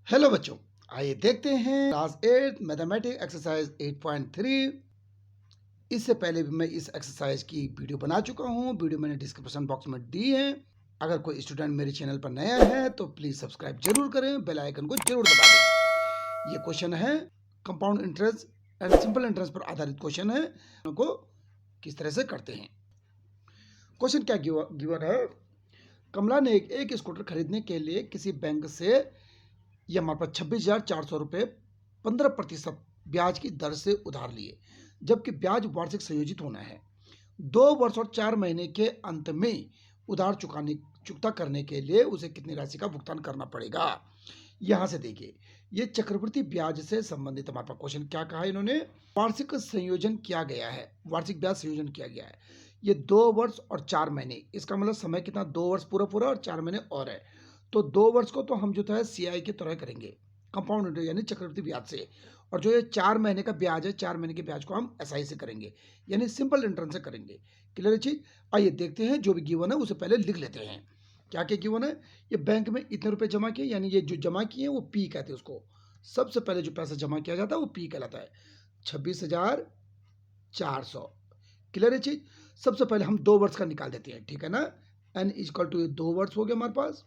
Hello बच्चों, आइए देखते हैं क्लास 8 मैथमेटिक्स एक्सरसाइज 8.3। इससे पहले भी मैं इस एक्सरसाइज की वीडियो बना चुका हूं। वीडियो मैंने डिस्क्रिप्शन बॉक्स में दी है। अगर कोई स्टूडेंट मेरे चैनल पर नया है तो प्लीज़ सब्सक्राइब जरूर करें, बेल आइकन को जरूर दबा दें। ये क्वेश्चन है compound interest and simple interest पर आधारित क्वेश्चन है। को किस तरह से करते हैं। क्वेश्चन क्या गिवन है। कमला ने एक स्कूटर खरीदने के लिए किसी बैंक से ये हमारे पास 26,400 रुपये 15% ब्याज की दर से उधार लिए, जबकि ब्याज वार्षिक संयोजित होना है। 2 वर्ष और 4 महीने के अंत में उधार चुकता करने के लिए उसे कितनी राशि का भुगतान करना पड़ेगा। यहां से देखिए, ये चक्रवृद्धि ब्याज से संबंधित हमारे पास क्वेश्चन क्या कहा है इन्होंने। वार्षिक संयोजन किया गया है, वार्षिक ब्याज संयोजन किया गया है। ये 2 वर्ष और 4 महीने, इसका मतलब समय कितना, 2 वर्ष पूरा पूरा और 4 महीने और है। तो 2 वर्ष को तो हम जो है CI के तरह करेंगे, कंपाउंड इंटरेस्ट यानी चक्रवृद्धि ब्याज से। और जो ये 4 महीने का ब्याज है, 4 महीने के ब्याज को हम SI से करेंगे, यानी सिंपल इंटरेस्ट से करेंगे। क्लियर है चीज। आइए देखते हैं, जो भी गिवन है उसे पहले लिख लेते हैं। क्या क्या गिवन है। ये बैंक में इतने रुपए जमा किए, यानी ये जो जमा किए वो P कहते हैं उसको। सबसे पहले जो पैसा जमा किया जाता है वो P कहलाता है, 26,400। क्लियर है चीज। सबसे पहले हम 2 वर्ष का निकाल देते हैं, ठीक है ना। N इक्वल टू 2 वर्ष हो गया हमारे पास,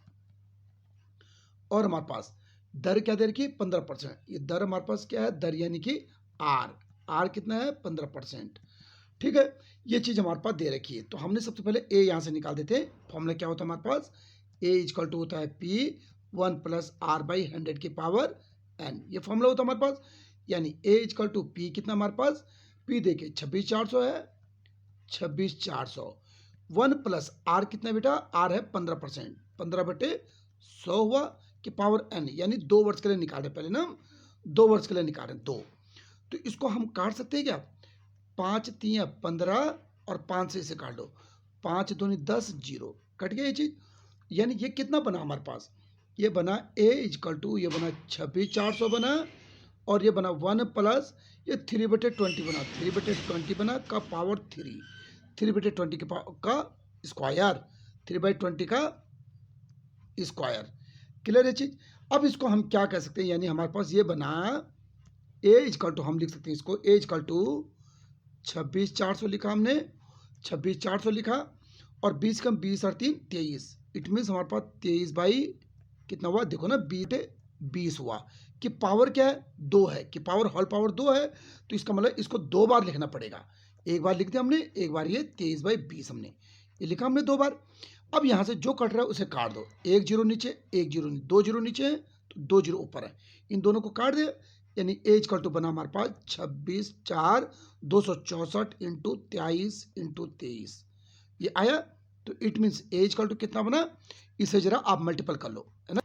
और हमारे पास दर क्या दे रखी है, 15%। ये दर हमारे पास क्या है, दर यानी कि आर कितना है, 15%। ठीक है, ये चीज हमारे पास दे रखी है। तो हमने सबसे पहले ए यहां से निकाल देते हैं। फॉर्मूला क्या होता है हमारे पास, ए इक्वल टू होता है P 1 + R/100 की पावर N। ये फॉर्मूला होता है हमारे पास, यानी ए इक्वल टू P कितना हमारे पास, P देखिए 26,400 है, 26,400 1 + R कितना बेटा, R है 15%, 15/100 हुआ कि पावर N, यानी 2 वर्ष के लिए निकाल रहे पहले ना हम, 2 वर्ष के लिए निकाल रहे 2। तो इसको हम काट सकते हैं क्या, 5 × 3 = 15 और 5 से इसे काट लो, 5 × 2 = 10, 0 कट गया ये चीज। यानी ये कितना बना हमारे पास, ये बना A इक्वल टू, ये बना 26,400 बना, और ये बना 1 + ये 3/20 बना, 3/20 बना का पावर 3, 3/20 का स्क्वायर, 3/20 का स्क्वायर। क्लियर है चीज। अब इसको हम क्या कह सकते हैं, यानी हमारे पास ये बना A इक्वल टू, हम लिख सकते हैं इसको A इक्वल टू 26,400 लिखा हमने, 26,400 लिखा, और 20 कम 20 और 3 23। इट मीन्स हमारे पास 23 बाई कितना हुआ, देखो ना 20 हुआ कि पावर क्या है, 2 है, कि पावर होल पावर 2 है। तो इसका मतलब इसको 2 बार लिखना पड़ेगा। एक बार लिख दिया हमने, एक बार ये 23/20 हमने ये लिखा हमने 2 बार। अब यहां से जो कट रहा है उसे काट दो, 1 0 नीचे, 1 0 2 0 नीचे है, तो 2 0 ऊपर है, इन दोनों को काट दे, यानी A इक्वल टू बना हमारे पास 26,4 264 × 23 × 23 ये आया। तो it means A equal to कितना बना, इसे जरा आप मल्टीपल कर लो, है ना।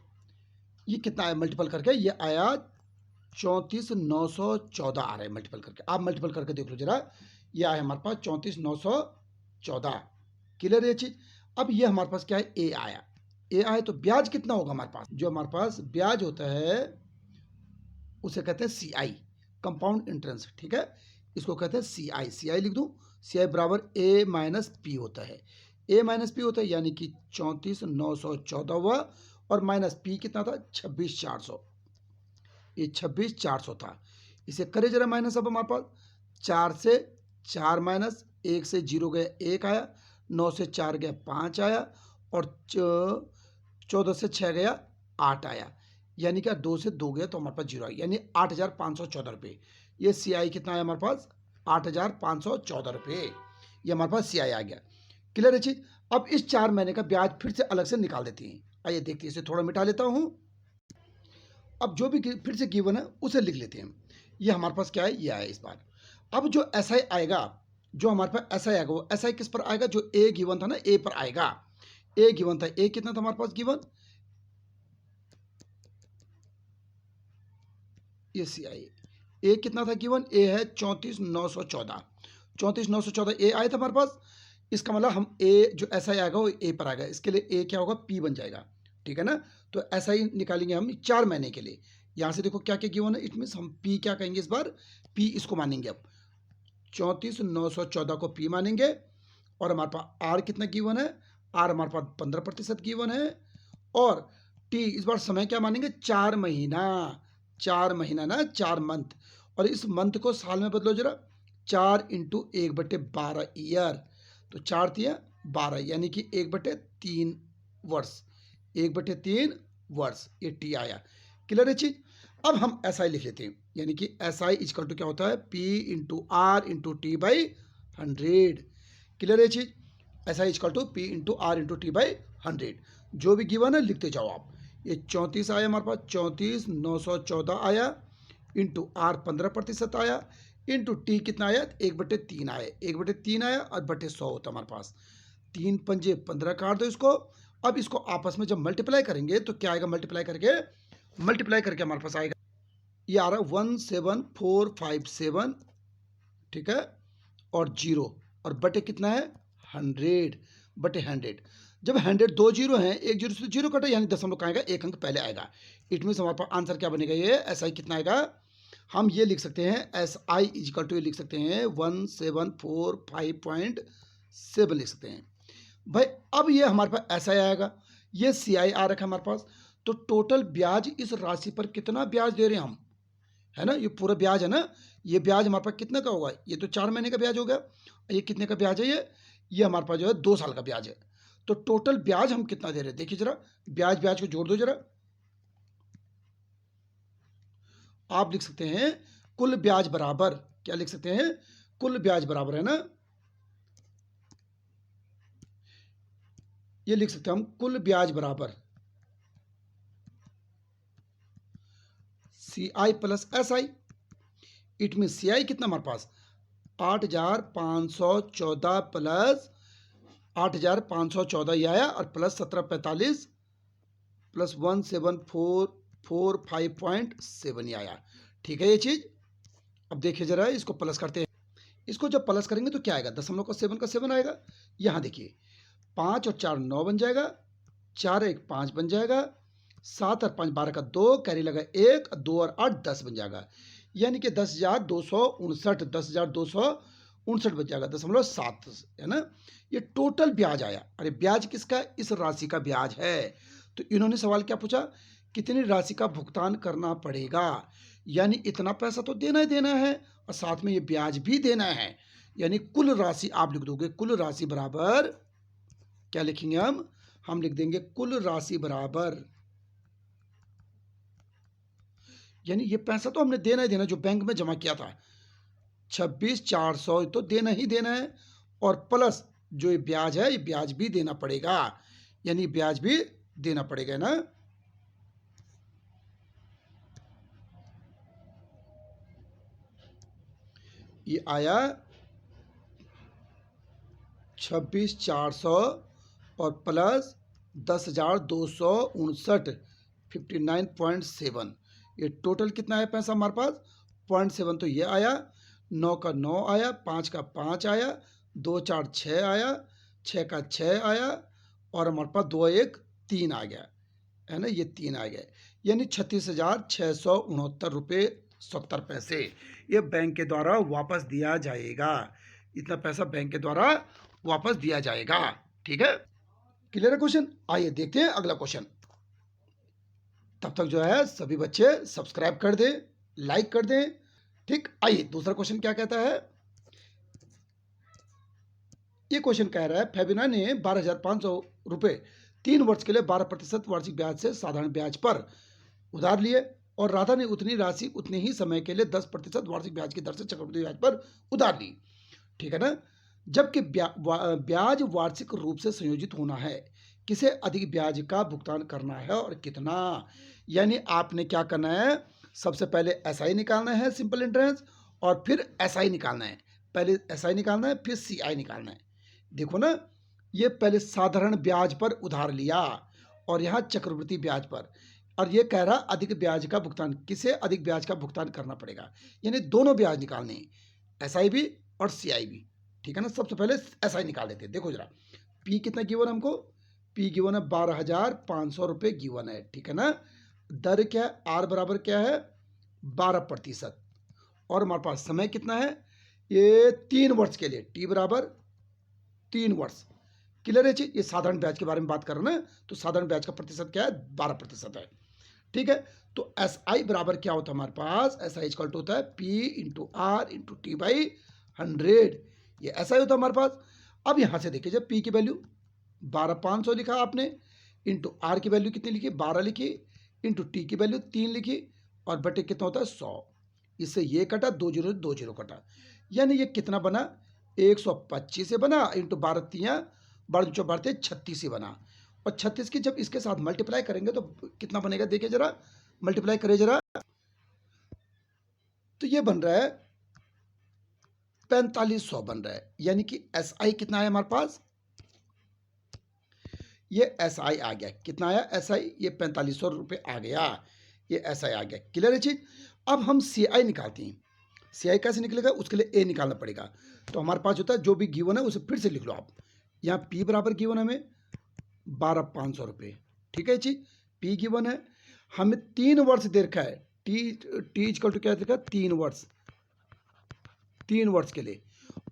ये कितना आया मल्टीपल करके, ये आया 34,914 आ रहा है मल्टीपल करके, आप मल्टीपल करके देख लो जरा। ये आया हमारे पास 34,914। क्लियर है चीज। अब ये हमारे पास क्या है, A आया, A आया तो ब्याज कितना होगा हमारे पास, जो हमारे पास ब्याज होता है उसे कहते हैं CI, कंपाउंड इंटरेस्ट। ठीक है, इसको कहते हैं CI लिख दूं, CI बराबर A - P होता है, A - P होता है, यानी कि 34,914 हुआ, और माइनस P कितना था, 26,400, ये 26,400 था। इसे करे जरा माइनस। अब हमारे पास 4 से 4 माइनस, 1 से 0 गया 1 आया, 9 से 4 गया 5 आया, और 14 से 6 गया 8 आया, यानी क्या 2 से 2 गया तो हमारे पास 0 आया, यानी 8,514 रुपये। ये CI कितना आया हमारे पास, 8,514 रुपये, ये हमारे पास CI आ गया। क्लियर है चीज। अब इस 4 महीने का ब्याज फिर से अलग से निकाल देते हैं। आइए देखते हैं, इसे थोड़ा मिटा लेता हूं। अब जो भी फिर से गिवन है उसे लिख लेते हैं। ये हमारे पास क्या है, ये आया इस बार। अब जो SI आएगा, जो हमारे पास SI आएगा, वो SI किस पर आएगा, जो A गिवन था ना, A पर आएगा। A गिवन था, A कितना था हमारे पास गिवन, ये CI A कितना था गिवन, A है 34,914, 34,914 A आया था हमारे पास। इसका मतलब हम A जो SI आएगा वो A पर आएगा, इसके लिए A क्या होगा, P बन जाएगा। ठीक है ना। तो SI निकालेंगे हम 4 महीने के लिए। यहां से देखो क्या क्या गिवन है, इट मीन्स हम P क्या कहेंगे इस बार, P इसको मानेंगे। अब 34,914 को P मानेंगे, और हमारे पास R कितना गिवन है, R हमारे पास 15% गिवन है, और टी इस बार समय क्या मानेंगे, 4 महीना, 4 महीना ना, 4 मंथ, और इस मंथ को साल में बदलो जरा, 4 इंटू 1/12 ईयर, तो 4 तिया 12, यानी कि 1/3 वर्ष, 1/3 वर्ष, ये टी आया। क्लियर है चीज। अब हम एस आई लिख लेते हैं, यानी कि एस आई इजकल टू क्या होता है, P into R into T by 100। Clear है चीज। S I equal to P into R into T by 100, जो भी गिवन है लिखते जाओ आप। ये 34 आया हमारे पास, 34,914 आया, इंटू आर 15% आया, इंटू टी कितना आया, 1/3 आया, 1/3 आया और बटे 100 होता हमारे पास। 3 पंजे 15 काट दो इसको। अब इसको आपस में जब मल्टीप्लाई करेंगे तो क्या आएगा, मल्टीप्लाई करके हमारे पास आएगा, ये आ रहा है 17457, ठीक है, और 0, और बटे कितना है 100/100। जब 100 दो जीरो हैं, एक जीरो से जीरो कटे, यानी दशमलव कहाँ आएगा, एक अंक पहले आएगा। इट मीन हमारे पास आंसर क्या बनेगा, ये एस आई कितना आएगा, हम ये लिख सकते हैं एस आई इजिकल टू, ये लिख सकते हैं 1745.7 लिख सकते हैं भाई। अब ये हमारे पास एस आई आएगा, ये सी आई आ रखा है हमारे पास, तो टोटल ब्याज इस राशि पर कितना ब्याज दे रहे हैं हम, है ना, ये पूरा ब्याज है ना, ये ब्याज हमारे पास कितने का होगा, ये तो 4 महीने का ब्याज हो गया, ये कितने का ब्याज है, ये हमारे पास जो है 2 साल का ब्याज है। तो टोटल ब्याज हम कितना दे रहे हैं, देखिए जरा, ब्याज को जोड़ दो जरा, आप लिख सकते हैं कुल ब्याज बराबर, क्या लिख सकते हैं, कुल ब्याज बराबर, है ना, ये लिख सकते हैं हम कुल ब्याज बराबर C I plus S I. It mean C I कितना हमारे पास 8,514 प्लस 8,514 ये आया, और प्लस 1745 प्लस 17445.7 ये आया, ठीक है ये चीज। अब देखिए जरा, इसको प्लस करते हैं, इसको जब प्लस करेंगे तो क्या आएगा, दशमलव का 7 आएगा। यहां देखिए 5 और 4 9 बन जाएगा, 4 1 5 बन जाएगा, 7 और 5 12 का 2, कैरी लगा 1, 2 और 8 10 बन जाएगा, यानी कि 10,259, 10,259 बन जाएगा, दशमलव 7, है ना। ये टोटल ब्याज आया। अरे ब्याज किसका, इस राशि का ब्याज है। तो इन्होंने सवाल क्या पूछा, कितनी राशि का भुगतान करना पड़ेगा, यानी इतना पैसा तो देना ही देना है, और साथ में ये ब्याज भी देना है, यानी कुल राशि आप लिख दोगे, कुल राशि बराबर क्या लिखेंगे हम लिख देंगे कुल राशि बराबर, यानी ये पैसा तो हमने देना ही देना, जो बैंक में जमा किया था 26,400 तो देना ही देना है, और प्लस जो ये ब्याज है, ये ब्याज भी देना पड़ेगा, यानी ब्याज भी देना पड़ेगा ना। ये आया 26,400 और प्लस 10,259, 59.7, ये टोटल कितना है पैसा हमारे पास 0.7, तो ये आया, 9 का 9 आया, 5 का 5 आया, 2 4 6 आया, 6 का 6 आया, और हमारे पास 2 1 3 आ गया, है ना, ये 3 आ गया, यानी 36,669.70 ये बैंक के द्वारा वापस दिया जाएगा, इतना पैसा बैंक के द्वारा वापस दिया जाएगा, ठीक है। क्लियर है क्वेश्चन। आइए देखते हैं अगला क्वेश्चन। तब तक जो है सभी बच्चे सब्सक्राइब कर दें, लाइक कर दें, ठीक। आइए दूसरा क्वेश्चन क्या कहता है। ये क्वेश्चन कह रहा है फेबिना ने 12,500 रुपए 3 वर्ष के लिए 12% वार्षिक ब्याज से साधारण ब्याज पर उधार लिए, और राधा ने उतनी राशि उतने ही समय के लिए 10% वार्षिक ब्याज की दर से चक्रवृद्धि ब्याज पर उधार ली, ठीक है ना। जबकि ब्याज वार्षिक रूप से संयोजित होना है, किसे अधिक ब्याज का भुगतान करना है और कितना, यानी आपने क्या करना है, सबसे पहले एसआई निकालना है, सिंपल इंटरेस्ट, और फिर एसआई निकालना है, पहले एसआई निकालना है फिर सीआई निकालना है। देखो ना, ये पहले साधारण ब्याज पर उधार लिया और यहाँ चक्रवृद्धि ब्याज पर, और ये कह रहा अधिक ब्याज का भुगतान, किसे अधिक ब्याज का भुगतान करना पड़ेगा, यानी दोनों ब्याज निकालने हैं, एसआई भी और सीआई भी, ठीक है ना। सबसे पहले एसआई निकाल देते हैं। देखो जरा, पी कितना गिवन हमको, पी गिवन है 12,500 रुपये गिवन है, ठीक है ना। दर क्या है, आर बराबर क्या है 12%, और हमारे पास समय कितना है, ये 3 वर्ष के लिए, टी बराबर 3 वर्ष, क्लियर है चीज। ये साधारण ब्याज के बारे में बात कर रहे हैं ना, तो साधारण ब्याज का प्रतिशत क्या है, 12% है। ठीक है, तो एस आई बराबर क्या होता है हमारे पास, एस आई इक्वल टू होता है P into R into T by 100। ये एस आई होता है हमारे पास। अब यहां से देखिए, जब पी की वैल्यू 12,500 लिखा आपने, इंटू आर की वैल्यू कितनी लिखी, 12 लिखी, इंटू टी की वैल्यू 3 लिखी, और बटे कितना होता है 100। इससे ये कटा, 2 जीरो 2 जीरो कटा, यानी ये कितना बना, 125 से बना, इंटू 12 तियाँ 12 चौबारते 36 से बना। और 36 की जब इसके साथ मल्टीप्लाई करेंगे तो कितना बनेगा, देखिए जरा, मल्टीप्लाई करें जरा, तो ये बन रहा है 4500 बन रहा है। यानी कि एस आई कितना है हमारे पास, ये एस आई आ गया, कितना आया एस आई, ये 4500 रुपये आ गया, ये एस आई आ गया। क्लियर है चीज। अब हम सी आई निकालते हैं। सी आई कैसे निकलेगा, उसके लिए ए निकालना पड़ेगा। तो हमारे पास होता है, जो भी गिवन है उसे फिर से लिख लो आप। यहाँ पी बराबर गिवन है हमें 12,500 रुपये। ठीक है चीज, पी गिवन है, हमें 3 वर्ष दे रखा है, टी टी इक्वल टू क्या देखा, 3 वर्ष, 3 वर्ष के लिए।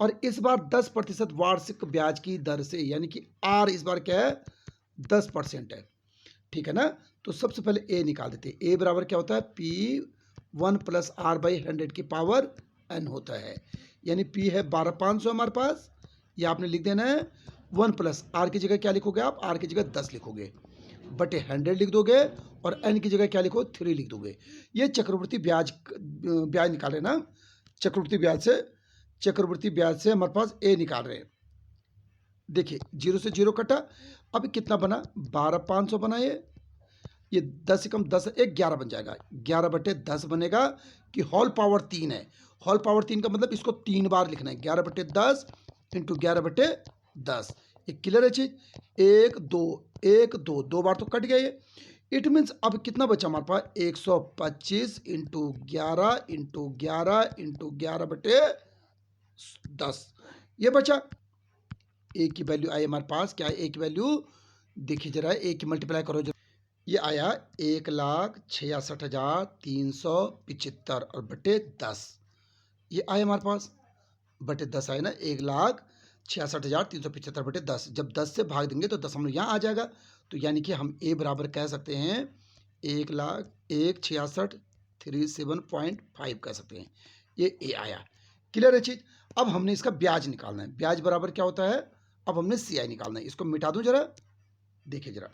और इस बार 10% वार्षिक ब्याज की दर से, यानी कि आर इस बार क्या है, 10% है। ठीक है ना, तो सबसे पहले ए निकाल देते हैं। ए बराबर क्या होता है, पी 1 प्लस आर बाई 100 की पावर एन होता है। यानी पी है 12,500 हमारे पास, ये आपने लिख देना है, 1 प्लस आर की जगह क्या लिखोगे आप, आर की जगह 10 लिखोगे, बटे 100 लिख दोगे, और एन की जगह क्या लिखो, 3 लिख दोगे। ये चक्रवृद्धि ब्याज ब्याज निकाले ना, चक्रवृद्धि ब्याज से हमारे पास ए निकाल रहे हैं। देखिए 0 से 0 कटा, अब कितना बना, 12,500 बना, ये 10 से कम 10 एक 11 बन जाएगा, 11 बटे 10 बनेगा, कि होल पावर 3 है। होल पावर 3 का मतलब इसको 3 बार लिखना है, 11 बटे 10 इंटू 11 बटे 10। ये क्लियर है चीज, 1 2 1 2 2 बार तो कट गया ये। इट मीन्स अब कितना बचा हमारे पास, 125 इंटू 11 इंटू 11 इंटू 11 बटे 10, ये बचा। ए की वैल्यू आई हमारे पास, क्या है ए की वैल्यू, देखिए जरा, ए की मल्टीप्लाई करो जरा, ये आया 1,66,375 और बटे 10, ये आया हमारे पास, बटे 10 आए ना, 1,66,375 बटे 10। जब 10 से भाग देंगे तो दशमलव यहाँ आ जाएगा। तो यानी कि हम ए बराबर कह सकते हैं 1,66,375 कह सकते हैं, ये ए आया। क्लियर है चीज। अब हमने इसका ब्याज निकालना है, ब्याज बराबर क्या होता है, अब हमने सी आई निकालना है। इसको मिटा दूं जरा, देखिए जरा,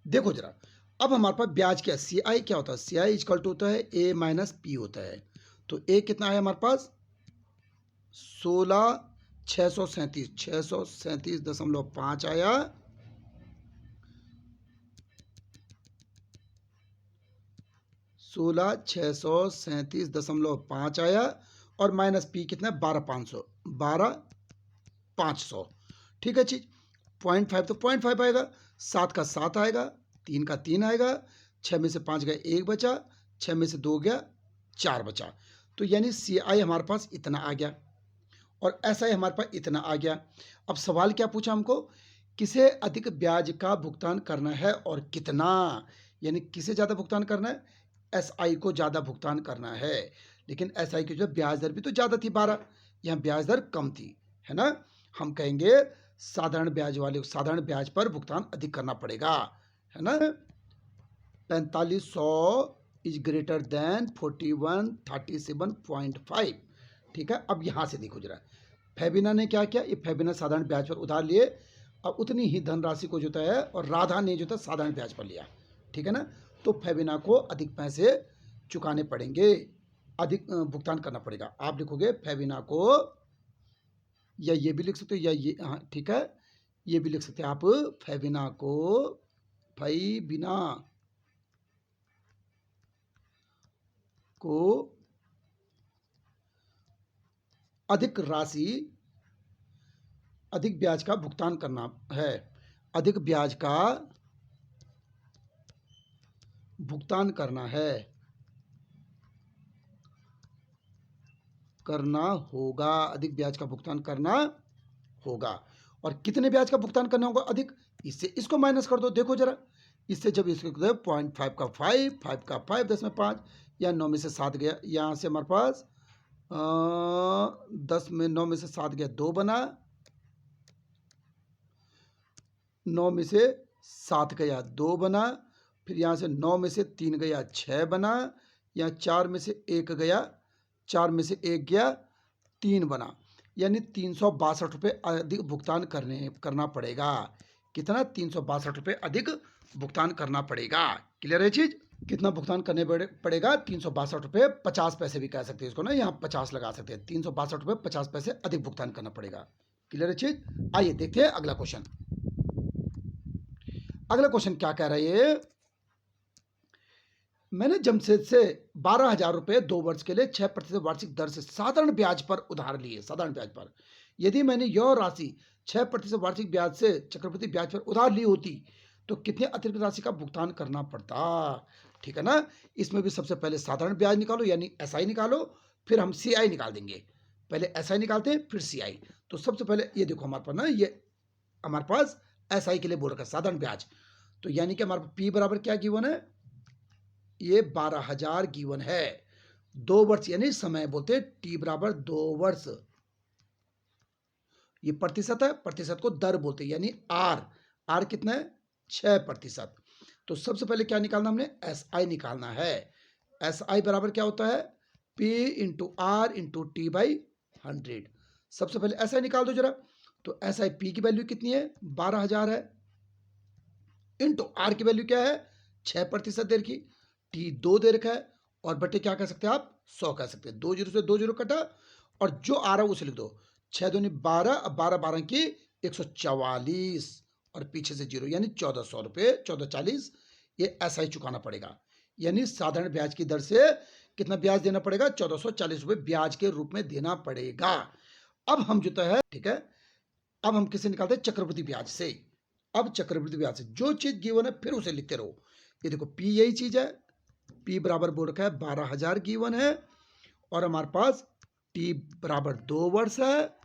देखो जरा, अब हमारे पास ब्याज क्या है, सी आई क्या होता है, सी आई इक्वल टू होता है ए माइनस पी होता है। तो ए कितना है हमारे पास, 16,637.5 आया, 16,637.5 आया, और माइनस पी कितना है, 12,500, 12,500। ठीक है चीज, 0.5 तो 0.5 आएगा, 7 का 7 आएगा, 3 का 3 आएगा, 6 में से 5 गया 1 बचा, 6 में से 2 गया 4 बचा। तो यानी सी आई हमारे पास इतना आ गया, और ऐसा ही हमारे पास इतना आ गया। अब सवाल क्या पूछा हमको, किसे अधिक ब्याज का भुगतान करना है और कितना, यानी किसे ज़्यादा भुगतान करना है, एस आई को ज़्यादा भुगतान करना है। लेकिन एस आई की जो ब्याज दर भी तो ज़्यादा थी 12, यहाँ ब्याज दर कम थी, है ना। हम कहेंगे साधारण ब्याज वाले को साधारण ब्याज पर भुगतान अधिक करना पड़ेगा, है ना। 4500 इज ग्रेटर देन 4137.5। ठीक है, अब यहां से देखो जरा, फेबिना ने क्या किया, ये फेबिना साधारण ब्याज पर उधार लिए, अब उतनी ही धनराशि को जो है, और राधा ने जो था साधारण ब्याज पर लिया। ठीक है ना, तो फेबिना को अधिक पैसे चुकाने पड़ेंगे, अधिक भुगतान करना पड़ेगा। आप लिखोगे फेबिना को, या ये भी लिख सकते हो, या ये, हाँ ठीक है, ये भी लिख सकते हैं आप, फेबिना को अधिक राशि, अधिक ब्याज का भुगतान करना है, अधिक ब्याज का भुगतान करना होगा, अधिक ब्याज का भुगतान करना होगा। और कितने ब्याज का भुगतान करना होगा अधिक, इससे इसको माइनस कर दो। देखो जरा, इससे जब इसको 0.5 का 5, 5 का 5, 10 में 5, या 9 में से 7 गया, यहाँ से हमारे पास 10 में 9 में से 7 गया 2 बना, 9 में से 7 गया 2 बना, फिर यहाँ से 9 में से 3 गया 6 बना, यहाँ 4 में से 1 गया, 4 में से 1 गया 3 बना, यानी 362 रुपये अधिक भुगतान करना पड़ेगा। कितना? 362 रुपये अधिक भुगतान करना पड़ेगा। क्लियर है चीज? कितना भुगतान करने पड़ेगा? 362 रुपये 50 पैसे भी कह सकते हैं इसको ना, यहाँ 50 लगा सकते हैं। 362 रुपये 50 पैसे अधिक भुगतान करना पड़ेगा। क्लियर है चीज? आइए देखते हैं अगला क्वेश्चन। अगला क्वेश्चन क्या कह रहा है? मैंने जमशेद से 12,000 रुपये 2 वर्ष के लिए 6% वार्षिक दर से साधारण ब्याज पर उधार लिए। साधारण ब्याज पर यदि मैंने यह राशि 6% वार्षिक ब्याज से चक्रवृद्धि ब्याज पर उधार ली होती तो कितने अतिरिक्त राशि का भुगतान करना पड़ता? ठीक है ना। इसमें भी सबसे पहले साधारण ब्याज निकालो, यानी एसआई निकालो, फिर हम सीआई निकाल देंगे। पहले एसआई निकालते हैं, फिर सीआई। तो सबसे पहले ये देखो हमारे पास ना, ये हमारे पास एसआई के लिए बोल रखा है साधारण ब्याज। तो यानी कि हमारे पास पी बराबर क्या गिवन है? ये 12,000 गिवन है। 2 वर्ष यानी समय बोलते हैं टी बराबर 2 वर्ष। ये प्रतिशत है, प्रतिशत को दर बोलते हैं, यानी आर। आर कितना है? 6%। तो सबसे पहले क्या निकालना हमने? एस आई निकालना है। एस आई बराबर क्या होता है? P into R into T by 100। सबसे पहले एस आई निकाल दो जरा। तो एस आई पी की वैल्यू कितनी है? 12,000 है, इंटू आर की वैल्यू क्या है? 6% देर की, टी 2 दे रखा है, और बटे क्या कह सकते हैं आप? 100 कह सकते हैं। 2 जीरो से 2 जीरो कटा, और जो आ रहा है उसे लिख दो। 6 दूनी 12, अब 12 12 की 144, और पीछे से जीरो, यानी 1400 रुपये, 1440 ये एसआई चुकाना पड़ेगा। यानी साधारण ब्याज की दर से कितना ब्याज देना पड़ेगा? 1440 रुपये ब्याज के रूप में देना पड़ेगा। अब हम जो है, ठीक है, अब हम किसे निकालते हैं? चक्रवृद्धि ब्याज से। अब चक्रवृद्धि ब्याज से जो चीज गिवन है फिर उसे लिखते रहो। ये देखो पी यही चीज है, पी बराबर बोल रखा है 12,000 गिवन है, और हमारे पास टी बराबर 2 वर्ष है,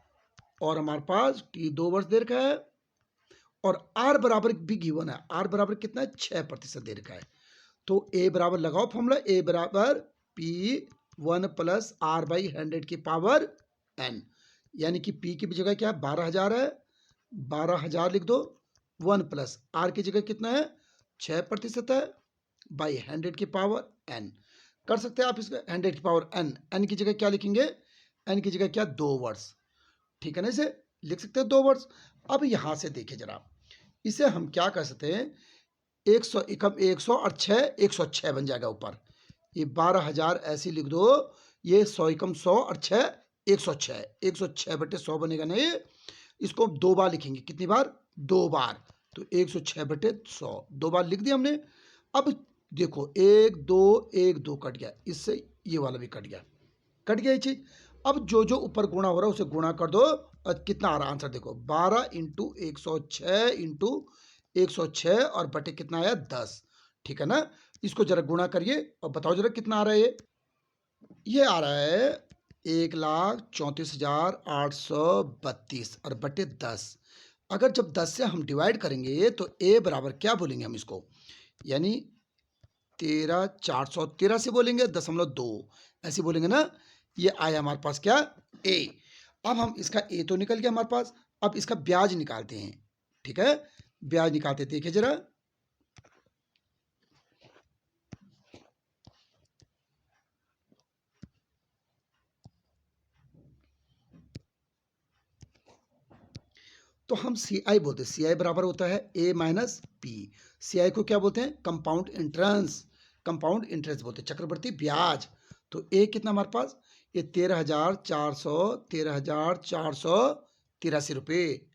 और हमारे पास टी 2 वर्ष दे रखा है, और आर बराबर भी गिवन है। आर बराबर कितना है? 6% दे रखा है। तो ए बराबर लगाओ फॉर्मूला, ए बराबर पी 1 प्लस आर बाई 100 की पावर एन, यानी कि पी की जगह क्या है? 12,000 है, 12,000 लिख दो, 1 प्लस आर की जगह कितना है? 6% है, बाई 100 की पावर एन। कर सकते हैं आप इसका 100 की पावर एन। एन की जगह क्या लिखेंगे? एन की जगह क्या? 2 वर्ष। ठीक है ना, इसे लिख सकते हैं 2 वर्ष। अब यहां से देखिए जरा, इसे हम क्या कर सकते हैं? 100 100 और 6, 106 बन जाएगा ऊपर। ये 12,000 ऐसे लिख दो, ये 100 एकम 100 और 6 106, 106 बटे 100 बनेगा नहीं, इसको 2 बार लिखेंगे। कितनी बार? 2 बार। तो 106 बटे 100 2 बार लिख दिया हमने। अब देखो 1 2 1 2 कट गया, इससे ये वाला भी कट गया, कट गया ये चीज। अब जो जो ऊपर गुणा हो रहा है उसे गुणा कर दो, और कितना आ रहा आंसर देखो, 12 इंटू 106 इंटू 106, और बटे कितना आया? 10। ठीक है ना। इसको जरा गुणा करिए और बताओ जरा कितना आ रहा है। ये आ रहा है 1,34,832 और बटे 10। अगर जब 10 से हम डिवाइड करेंगे तो ए बराबर क्या बोलेंगे हम इसको? यानी 13,413 से बोलेंगे, 0.2 ऐसे बोलेंगे ना। ये आया हमारे पास क्या? ए। अब हम इसका ए तो निकल गया हमारे पास, अब इसका ब्याज निकालते हैं। ठीक है, ब्याज निकालते, देखिए जरा। तो हम सी आई बोलते हैं, सी आई बराबर होता है ए माइनस पी। सी आई को क्या बोलते हैं? कंपाउंड इंटरेंस, कंपाउंड इंटरेस्ट बोलते हैं, चक्रवर्ती ब्याज। तो ए कितना हमारे पास? ये 13,483 रुपये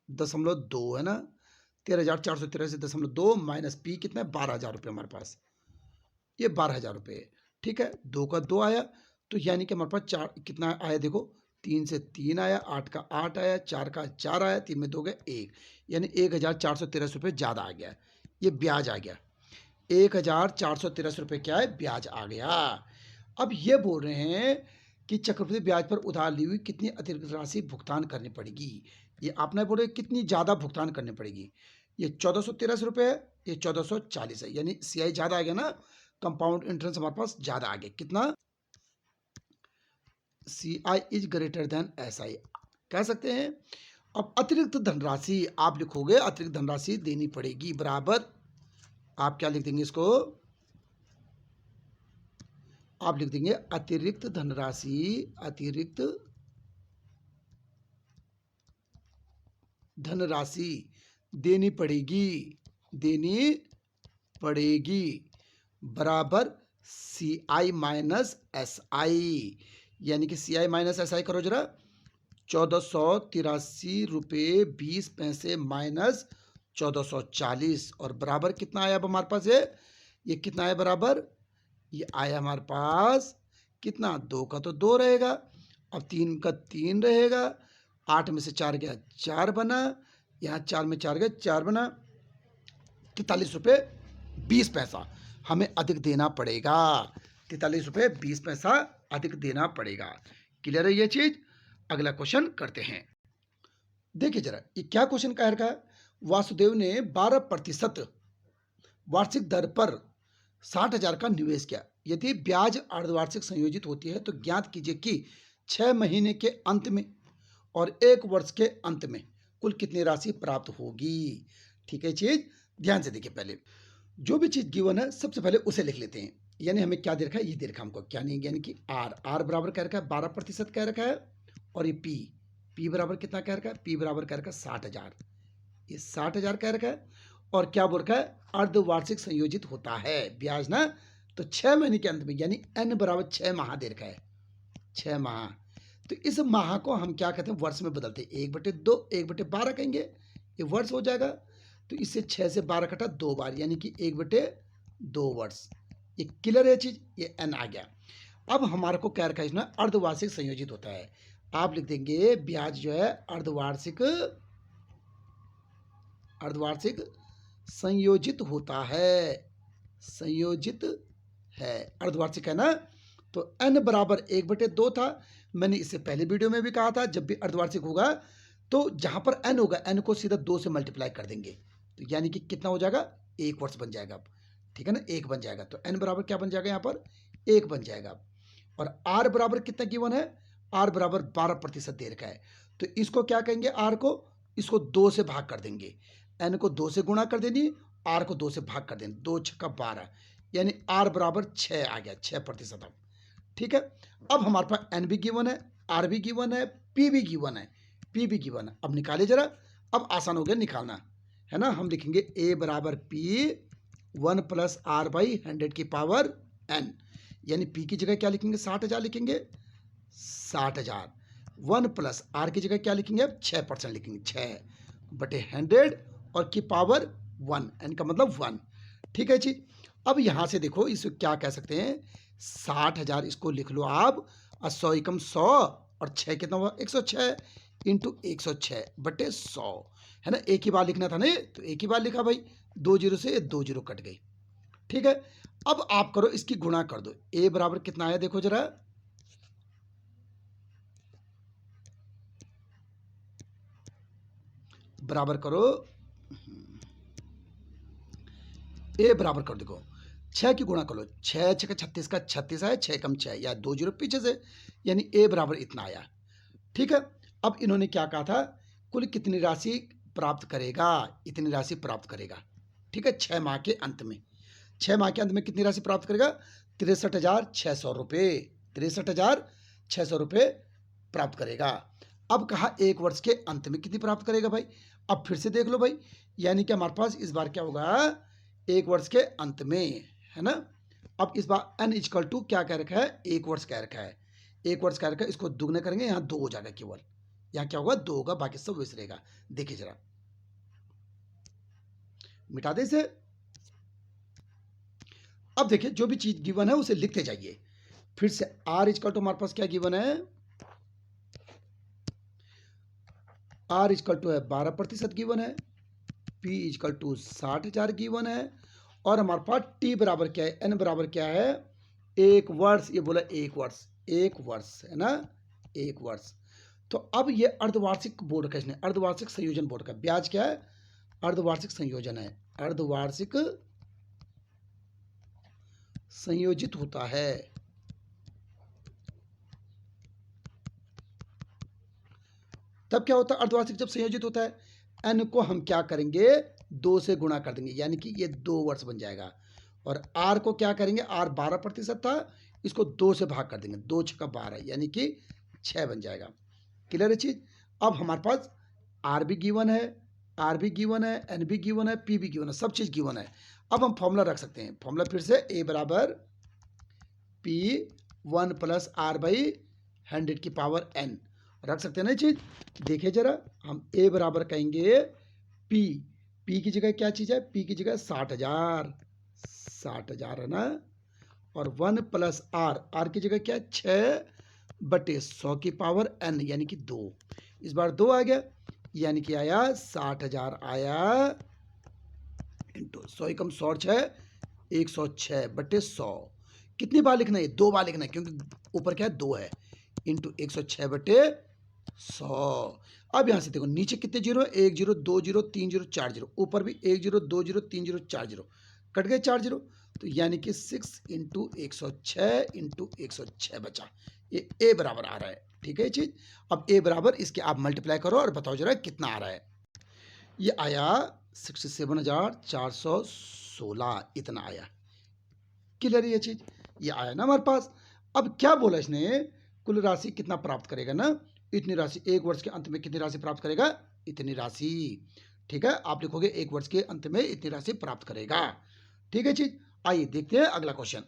0.2 है ना। 13,483.2 माइनस पी कितना है? 12,000 रुपये हमारे पास, ये 12,000 रुपये। ठीक है, 2 का 2 आया, तो यानी कि हमारे पास 4 कितना आया देखो, 3 से 3 आया, 8 का 8 आया, 4 का 4 आया, 3 में 2 गए 1, यानी 1,483 रुपये ज़्यादा आ गया। ये ब्याज आ गया, 1,483 रुपये क्या है? ब्याज आ गया। अब ये बोल रहे हैं कि चक्रवृद्धि ब्याज पर उधार ली हुई कितनी अतिरिक्त राशि भुगतान करनी पड़ेगी। ये आपने बोले कितनी ज़्यादा भुगतान करनी पड़ेगी। ये 1483 रुपये है, ये 1440 है, यानी CI ज़्यादा आ गया ना, कंपाउंड इंटरेस्ट हमारे पास ज़्यादा आ गया। कितना? CI is greater than SI कह सकते हैं। अब अतिरिक्त धनराशि आप लिखोगे, अतिरिक्त धनराशि देनी पड़ेगी बराबर, आप क्या लिख देंगे इसको, आप लिख देंगे अतिरिक्त धनराशि, अतिरिक्त धनराशि देनी पड़ेगी, देनी पड़ेगी बराबर CI माइनस SI, यानी कि CI माइनस SI करो जरा, 1483 रुपये 20 पैसे माइनस 1440 और बराबर कितना आया अब हमारे पास, ये कितना आया बराबर, ये आया हमारे पास कितना, 2 का तो 2 रहेगा, अब 3 का 3 रहेगा, 8 में से 4 गया 4 बना, यहाँ 4 में 4 गया 4 बना, 43 रुपये 20 पैसा हमें अधिक देना पड़ेगा, 43 रुपये 20 पैसा अधिक देना पड़ेगा। क्लियर है ये चीज? अगला क्वेश्चन करते हैं। देखिए जरा ये क्या क्वेश्चन कह रखा है। वासुदेव ने 12% वार्षिक दर पर 60,000 का निवेश किया। यदि ब्याज अर्धवार्षिक संयोजित होती है तो ज्ञात कीजिए कि 6 महीने के अंत में और 1 वर्ष के अंत में कुल कितनी राशि प्राप्त होगी। ठीक है चीज, ध्यान से देखिए, पहले जो भी चीज गिवन है सबसे पहले उसे लिख लेते हैं। यानी हमें क्या दे रखा है, ये दे रखा हमको, क्या नहीं, यानी कि आर बराबर कह रखा है 12% कह रखा है, और ये पी बराबर कितना कह रखा है, पी बराबर कह रखा है 60,000, ये 60,000 कह रखा है, और क्या बोल रखा है, अर्धवार्षिक संयोजित होता है ब्याज ना, तो 6 महीने के अंत में, यानी n बराबर 6 माह दे रखा है, 6 माह। तो इस माह को हम क्या कहते हैं, वर्ष में बदलते हैं, 1/2 1/12 कहेंगे, ये वर्ष हो जाएगा। तो इससे 6 से 12 कटा 2 बार, यानी कि 1/2 वर्ष। ये क्लियर है चीज, ये n आ गया। अब हमारे को क्या रखा है इसमें, अर्धवार्षिक संयोजित होता है। आप लिख देंगे ब्याज जो है अर्धवार्षिक संयोजित होता है, संयोजित है, अर्धवार्षिक है ना। तो n बराबर 1/2 था, मैंने इससे पहले वीडियो में भी कहा था, जब भी अर्धवार्षिक होगा तो जहां पर n होगा n को सीधा 2 से मल्टीप्लाई कर देंगे, तो यानी कि कितना हो जाएगा, 1 वर्ष बन जाएगा। ठीक है ना, 1 बन जाएगा, तो n बराबर क्या बन जाएगा, यहाँ पर 1 बन जाएगा। और r बराबर कितना गिवन है, r बराबर 12% दे रखा है, तो इसको क्या कहेंगे, r को, इसको 2 से भाग कर देंगे, n को 2 से गुणा कर देनी, r को 2 से भाग कर देंगे, 2 छक्का 12, यानी r बराबर 6 आ गया, 6%। ठीक है, अब हमारे पास n भी गिवन है, r भी गिवन है, p भी गिवन है, p भी गिवन है। अब निकाले जरा, अब आसान हो गया निकालना, है ना। हम लिखेंगे a बराबर p 1 + r/100⁴ n, यानी p की जगह क्या लिखेंगे, 60,000 लिखेंगे, 60,000, 1 + r की जगह क्या लिखेंगे, अब 6% लिखेंगे, 6/100 और की पावर 1, n का मतलब 1। ठीक है जी, अब यहाँ से देखो इसको क्या कह सकते हैं, 60,000 इसको लिख लो आप, और 100 एकम 100 और 6 कितना हुआ, 106 इंटू 106/100, है ना। एक ही बार लिखना था ना, तो एक ही बार लिखा भाई, 2 जीरो से 2 जीरो कट गई। ठीक है, अब आप करो इसकी गुणा कर दो, a बराबर कितना आया देखो जरा, बराबर करो, a बराबर कर देखो, 6 की गुणा कर लो, 6 6 36 का 36 आया, 6 कम 6 या 2 जीरो पीछे से, यानी a बराबर इतना आया। ठीक है, अब इन्होंने क्या कहा था, कुल कितनी राशि प्राप्त करेगा, इतनी राशि प्राप्त करेगा। ठीक है, 6 माह के अंत में, 6 माह के अंत में कितनी राशि प्राप्त करेगा, 63,600 रुपये, 63,600 रुपये प्राप्त करेगा। अब कहा 1 वर्ष के अंत में कितनी प्राप्त करेगा भाई, अब फिर से देख लो भाई, यानी कि हमारे पास इस बार क्या होगा, 1 वर्ष के अंत में, है ना। अब इस बार n = क्या कह रखा है, 1 वर्ष कह रखा है, 1 वर्ष कह रखा है, इसको दुगने करेंगे, यहाँ 2 हो जाएगा, केवल यहाँ क्या होगा, 2 होगा, बाकी सब वैसे रहेगा। देखिए जरा, मिटा दे इसे। अब देखिए जो भी चीज गिवन है उसे लिखते जाइए। फिर से r = हमारे पास क्या गिवन है, r = है 12% गिवन है, p = 60,000 गिवन है, और हमारे पास t बराबर क्या है, n बराबर क्या है, 1 वर्ष, ये बोला 1 वर्ष, 1 वर्ष है ना, 1 वर्ष। तो अब ये अर्धवार्षिक बोर्ड का, इसने अर्धवार्षिक संयोजन बोर्ड का ब्याज क्या है, अर्धवार्षिक संयोजन है, अर्धवार्षिक संयोजित होता है। तब क्या होता है अर्धवार्षिक जब संयोजित होता है, एन को हम क्या करेंगे 2 से गुणा कर देंगे, यानी कि ये 2 वर्ष बन जाएगा। और आर को क्या करेंगे, आर 12% था, इसको 2 से भाग कर देंगे, 2 छक्का 12 यानी कि 6 बन जाएगा। क्लियर है चीज। अब हमारे पास आर भी गिवन है, आर भी गिवन है, एन भी गिवन है, पी भी गिवन है, सब चीज गिवन है। अब हम फॉर्मूला रख सकते हैं, फॉर्मूला फिर से ए बराबर पी 1 प्लस आर बाई 100 की पावर एन रख सकते हैं ना चीज। देखिए जरा, हम ए बराबर कहेंगे पी, पी की जगह क्या चीज है, पी की जगह 60,000, 60,000 है ना, और 1 प्लस आर, आर की जगह क्या है 6/100 की पावर एन यानी कि 2। इस बार 2 आ गया, यानी कि आया 60,000 आया इंटू 100 कम 100 106/100। कितनी बार लिखना है, 2 बार लिखना है, क्योंकि ऊपर क्या है 2 है, इंटू 106/100। अब यहां से देखो नीचे कितने जीरो, 1 0 2 0 3 0 4 0, ऊपर भी 1 0 2 0 3 0 4 0, कट गए 4 0, तो यानी कि 6 इंटू 106 बचा। ये ए बराबर आ रहा है, ठीक है चीज। अब ए बराबर इसके आप मल्टीप्लाई करो और बताओ जरा कितना आ रहा है। ये आया 67,416, इतना आया। क्लियर ये चीज, ये आया ना हमारे पास। अब क्या बोला इसने, कुल राशि कितना प्राप्त करेगा ना, इतनी राशि, 1 वर्ष के अंत में कितनी राशि प्राप्त करेगा, इतनी राशि। ठीक है, आप लिखोगे 1 वर्ष के अंत में इतनी राशि प्राप्त करेगा। ठीक है चीज। आइए देखते हैं अगला क्वेश्चन।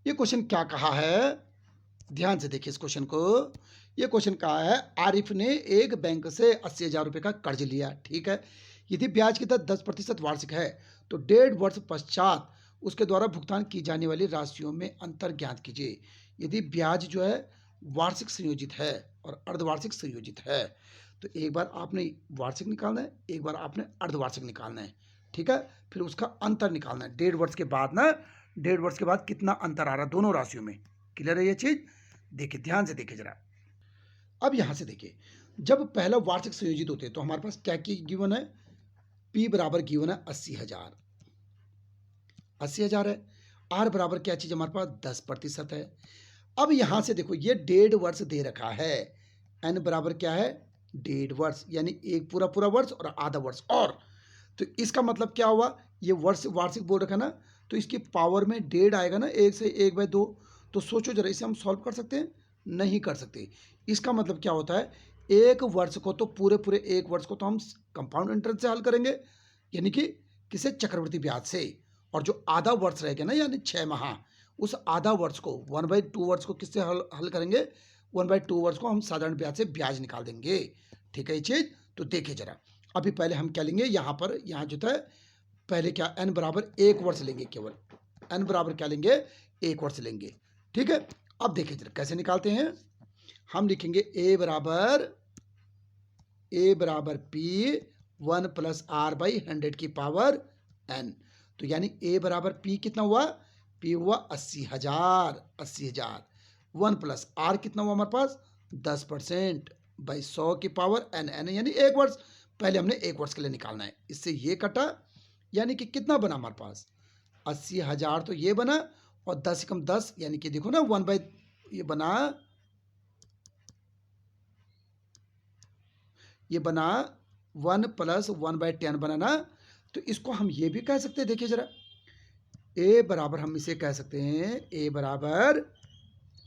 ये क्वेश्चन क्या कहा है, ध्यान से देखिए इस क्वेश्चन को। ये क्वेश्चन कहा है, आरिफ ने एक बैंक से 80,000 रुपए का कर्ज लिया, ठीक है। यदि ब्याज की दर 10% वार्षिक है तो 1.5 वर्ष पश्चात उसके द्वारा भुगतान की जाने वाली राशियों में अंतर ज्ञात कीजिए। यदि ब्याज जो है वार्षिक संयोजित है और अर्धवार्षिक संयोजित है, तो एक बार आपने वार्षिक निकालना है, एक बार आपने अर्धवार्षिक निकालना है, ठीक है। फिर उसका अंतर निकालना है 1.5 वर्ष के बाद ना, 1.5 वर्ष के बाद कितना अंतर आ रहा है दोनों राशियों में। क्लियर है ये चीज। देखिए ध्यान से देखिए जरा। अब यहां से देखिए, जब पहला वार्षिक संयोजित होते हैं तो हमारे पास क्या की गिवन है, पी बराबर गिवन है 80,000, 80,000 है। आर बराबर क्या चीज हमारे पास 10% है। अब यहां से देखो ये 1.5 वर्ष दे रखा है, एन बराबर क्या है 1.5 वर्ष, यानी एक पूरा पूरा वर्ष और आधा वर्ष। और तो इसका मतलब क्या हुआ, ये वर्ष वार्षिक बोल रखा ना, तो इसकी पावर में 1.5 आएगा ना, 1 से 1/2। तो सोचो जरा, इसे हम सॉल्व कर सकते हैं, नहीं कर सकते। इसका मतलब क्या होता है, 1 वर्ष को तो पूरे पूरे 1 वर्ष को तो हम कंपाउंड इंटरेस्ट से हल करेंगे, यानी कि किसे चक्रवृद्धि ब्याज से। और जो आधा वर्ष रहेगा ना, यानी 6 माह, उस आधा वर्ष को 1/2 वर्ष को किससे हल करेंगे, 1/2 वर्ष को हम साधारण ब्याज से ब्याज निकाल देंगे। ठीक है ये चीज। तो देखिए जरा, अभी पहले हम क्या लेंगे, यहाँ पर यहाँ जो है पहले क्या, एन बराबर 1 वर्ष लेंगे, केवल एन बराबर क्या लेंगे 1 वर्ष लेंगे। ठीक है। अब देखिए जरा कैसे निकालते हैं, हम लिखेंगे ए बराबर पी 1 प्लस आर बाई 100 की पावर एन। तो यानी ए बराबर पी कितना हुआ, पी हुआ 80,000, 80,000, 1 प्लस आर कितना हुआ हमारे पास 10% बाई 100 की पावर एन, एन यानी 1 वर्ष। पहले हमने 1 वर्ष के लिए निकालना है, इससे ये कटा, यानी कि कितना बना हमारे पास 80,000, तो ये बना, और 10 कम 10 यानी कि देखो ना 1/, ये बना, ये बना 1 प्लस 1/10 बना ना। तो इसको हम ये भी कह सकते हैं, देखिए जरा, ए बराबर हम इसे कह सकते हैं, ए बराबर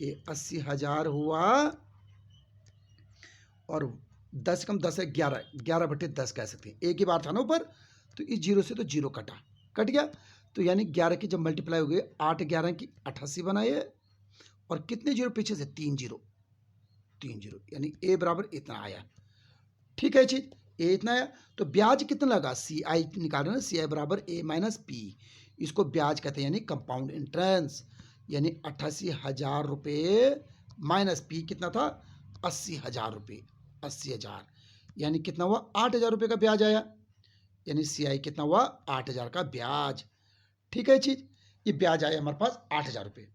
ये 80,000 हुआ, और 10 कम 10 है 11, 11/10 कह सकते हैं, एक ही बार था ना ऊपर, तो इस जीरो से तो जीरो कट गया। तो यानी 11 की जब मल्टीप्लाई हो गई, 8 11 की 88 बनाए, और कितने जीरो पीछे से 3 जीरो, यानी ए बराबर इतना आया। ठीक है चीज, ए इतना आया। तो ब्याज कितना लगा, सी आई निकाल रहे ना, सी आई बराबर ए माइनस पी, इसको ब्याज कहते हैं, यानी कंपाउंड इंटरेस्ट। यानी 88,000 रुपये माइनस पी कितना था 80,000 रुपये, 80,000 यानी कितना हुआ 8,000 रुपये का ब्याज आया, यानी सी आई कितना हुआ 8,000 का ब्याज। ठीक है चीज। ये ब्याज आया हमारे पास 8,000 रुपये।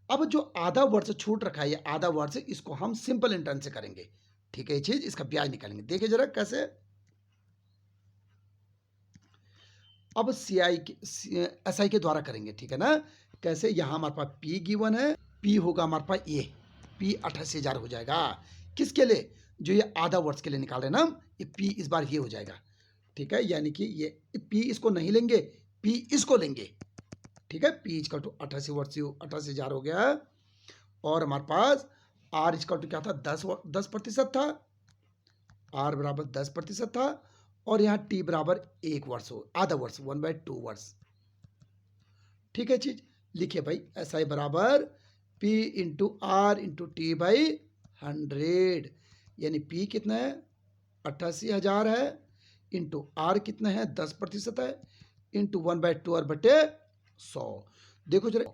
अब जो आधा वर्ष छूट रखा है, ये आधा वर्ष इसको हम सिंपल इंटरेस्ट से करेंगे, ठीक है। ये चीज इसका ब्याज निकालेंगे, देखिए जरा कैसे। अब एस आई के द्वारा करेंगे, ठीक है ना। कैसे, यहाँ हमारे पास पी गिवन है, पी होगा हमारे पास ये पी 88,000 हो जाएगा। किसके लिए, जो ये आधा वर्ष के लिए निकाल रहे हैं ना हम, ये पी इस बार ये हो जाएगा, ठीक है। यानी कि ये पी इसको नहीं लेंगे, पी इसको लेंगे, ठीक है। पी इजकल टू 88,000 हो गया। और हमारे पास आर इजकल टू क्या था, 10% था, आर बराबर 10% था। और यहाँ टी बराबर 1 वर्ष हो, आधा वर्ष, 1/2 वर्ष, ठीक है चीज। लिखिए भाई, एस आई बराबर P into R into T by 100, यानी पी कितना है 88,000 है, इंटू आर कितना है 10% है, इंटू 1/2 और बटे 100। देखो जरा,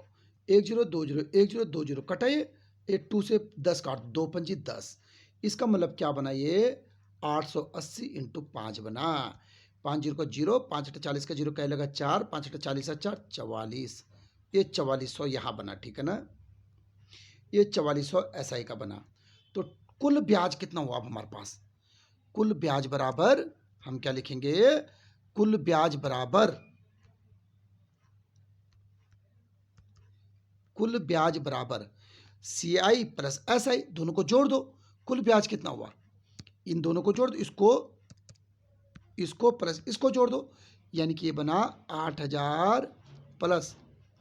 1 0 2 0 1 0 2 0 कटाइए, ये 2 से 10 काट, 2 पंजी 10। इसका मतलब क्या बना, ये 880 इंटू 5 बना। 5 0 का 0, 5 8 40 का 0 क्या लगा 4, 5 8 40 4 44, ये 4400 यहाँ बना, ठीक है ना। ये 4400 एसआई का बना। तो कुल ब्याज कितना हुआ अब हमारे पास, कुल ब्याज बराबर हम क्या लिखेंगे, कुल ब्याज बराबर, कुल ब्याज बराबर सी आई प्लस एस आई, दोनों को जोड़ दो, कुल ब्याज कितना हुआ, इन दोनों को जोड़ दो, इसको प्लस इसको जोड़ दो, यानी कि ये बना 8,000 प्लस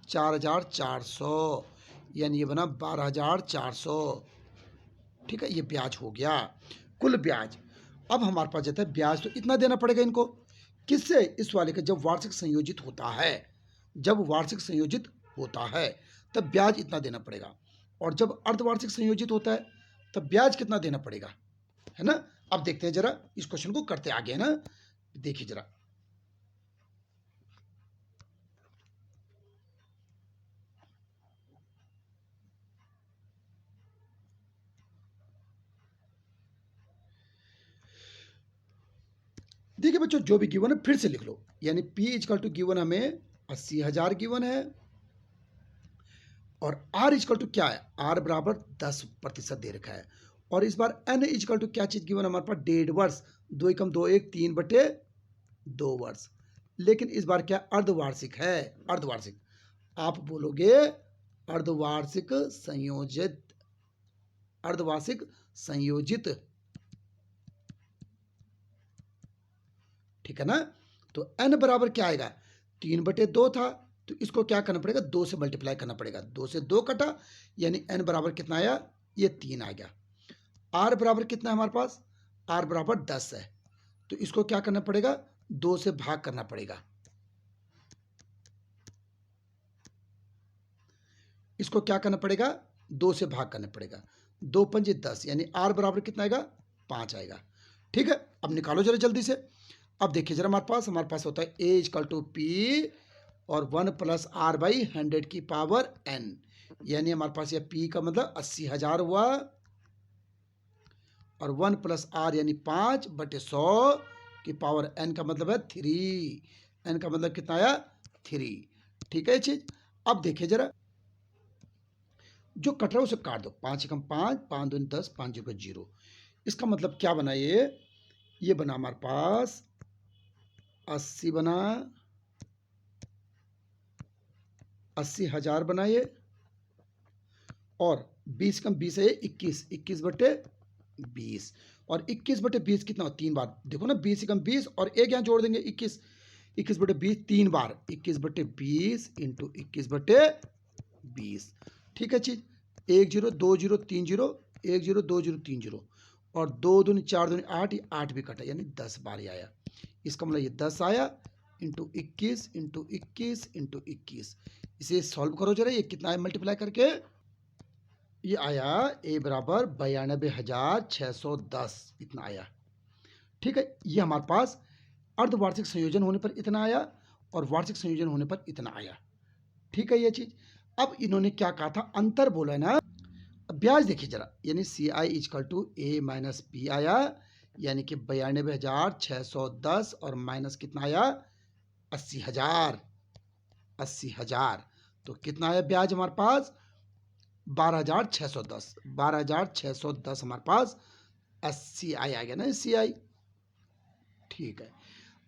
4,400, यानी ये बना 12,400, ठीक है। ये ब्याज हो गया, कुल ब्याज। अब हमारे पास जाता है ब्याज, तो इतना देना पड़ेगा इनको, किससे, इस वाले का, जब वार्षिक संयोजित होता है, जब वार्षिक संयोजित होता है तब ब्याज इतना देना पड़ेगा, और जब अर्धवार्षिक संयोजित होता है तब ब्याज कितना देना पड़ेगा, है ना। अब देखते हैं जरा, इस क्वेश्चन को करते आगे, है ना। देखिए जरा, देखिए बच्चों, जो भी गिवन है फिर से लिख लो, यानी P इजकल टू गिवन हमें 80,000 गिवन है, और R इजकल टू क्या है, R बराबर 10% दे रखा है, और इस बार N इजकल टू क्या चीज गिवन हमारे पास, 1.5 वर्ष, 2 एकम 2 1 3/2 वर्ष। लेकिन इस बार क्या अर्धवार्षिक है, अर्धवार्षिक, आप बोलोगे अर्धवार्षिक संयोजित, अर्धवार्षिक संयोजित, ठीक है ना। तो n बराबर क्या आएगा, 3/2 था, तो इसको क्या करना पड़ेगा, 2 से मल्टीप्लाई करना पड़ेगा, 2 से 2 कटा, यानी n बराबर कितना आया, ये 3 आ गया। r बराबर कितना है हमारे पास, r बराबर 10 है, तो इसको क्या करना पड़ेगा, 2 से भाग करना पड़ेगा, इसको क्या करना पड़ेगा, 2 से भाग करना पड़ेगा, 2 पंजे 10, यानी r बराबर कितना आएगा, 5 आएगा, ठीक है। अब निकालो जरा जल्दी से। अब देखिए जरा, हमारे पास होता है a इजकल टू पी और 1 प्लस आर बाई 100 की पावर n, यानी हमारे पास ये p का मतलब 80,000 हुआ, और 1 प्लस आर यानी 5/100 की पावर n का मतलब है 3, n का मतलब कितना आया 3, ठीक है ये चीज। अब देखिए जरा, जो कट रहा है उसे काट दो, 5 एकम 5, 5 दूनी 10, 5 0 0, इसका मतलब क्या बना, ये बना हमारे पास 80 बना, 80,000 बना ये, और 20 कम 20 है 21, 21/20, और 21/20 कितना हो, 3 बार, देखो ना 20 कम 20 और एक यहाँ जोड़ देंगे 21, 21/20 3 बार, 21/20 इंटू 21/20, ठीक है चीज। 1 0 2 0 3 0, 1 0 2 0 3 0, और 2 दूनी 4 दूनी 8, ये 8 भी कटा, यानी 10 बार ही आया, इसका मतलब ये 10 आया, इंटू 21 इंटू 21 इंटू 21, इसे सॉल्व करो जरा, ये कितना है मल्टीप्लाई करके, ये आया a बराबर 92,610, इतना आया, ठीक है। ये हमारे पास अर्धवार्षिक संयोजन होने पर इतना आया, और वार्षिक संयोजन होने पर इतना आया, ठीक है ये चीज। अब इन्होंने क्या कहा था, अंतर बोला है ना। अब ब्याज देखिए जरा, यानी C I equal to A minus P आया, यानी कि 92,610, और माइनस कितना आया 80,000, 80,000, तो कितना आया ब्याज हमारे पास 12,610, 12,610 हमारे पास SCI आ गया ना, SCI। ठीक है,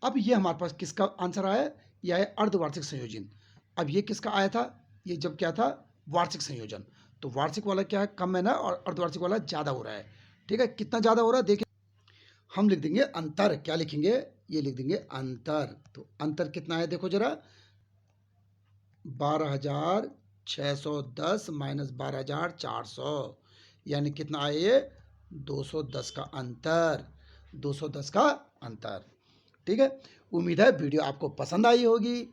अब ये हमारे पास किसका आंसर आया, यह है अर्धवार्षिक संयोजन। अब ये किसका आया था, ये जब क्या था वार्षिक संयोजन, तो वार्षिक वाला क्या है कम है ना, और अर्धवार्षिक वाला ज़्यादा हो रहा है। ठीक है, कितना ज़्यादा हो रहा है देखिए, हम लिख देंगे अंतर, क्या लिखेंगे, ये लिख देंगे अंतर। तो अंतर कितना है देखो जरा, 12,610 माइनस 12,400, यानी कितना आया ये 210 का अंतर, 210 का अंतर। ठीक है, उम्मीद है वीडियो आपको पसंद आई होगी।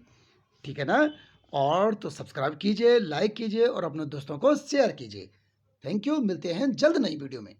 ठीक है ना, और तो सब्सक्राइब कीजिए, लाइक कीजिए और अपने दोस्तों को शेयर कीजिए। थैंक यू, मिलते हैं जल्द नई वीडियो में।